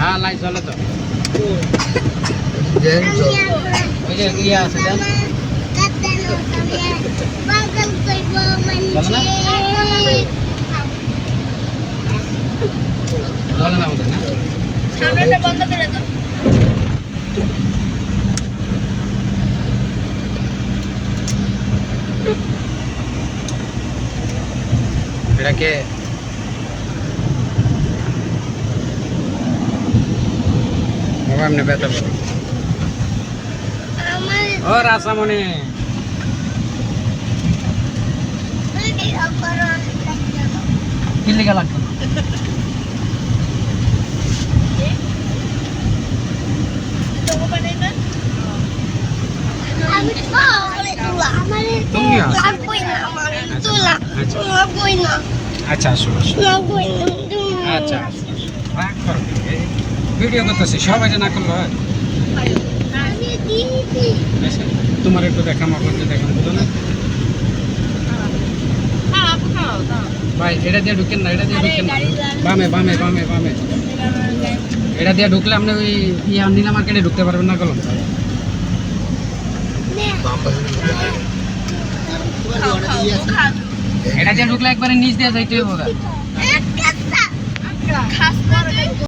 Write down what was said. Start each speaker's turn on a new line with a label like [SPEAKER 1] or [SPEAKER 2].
[SPEAKER 1] হ্যাঁ লাইট জ্বলে তো ওই যে ইয়ে আছে দেন জ্বলে না আমাদের না
[SPEAKER 2] সামনেটা বন্ধ করে দাও
[SPEAKER 1] এটাকে এমনি বেতন ও রাসামণি কি লিখা লাগবে আচ্ছা আসো আচ্ছা ভিডিও করতেছি সবাই না করলো হয় তোমার একটু দেখাম আপনাকে দেখাম বুঝো না ভাই এটা দিয়ে ঢুকেন না এটা দিয়ে ঢুকেন না বামে বামে বামে বামে এটা দিয়ে ঢুকলে আপনি ওই ইয়া নীলা মার্কেটে ঢুকতে পারবেন না কলম এটা দিয়ে ঢুকলে একবারে নিচ দিয়ে যাইতে হবে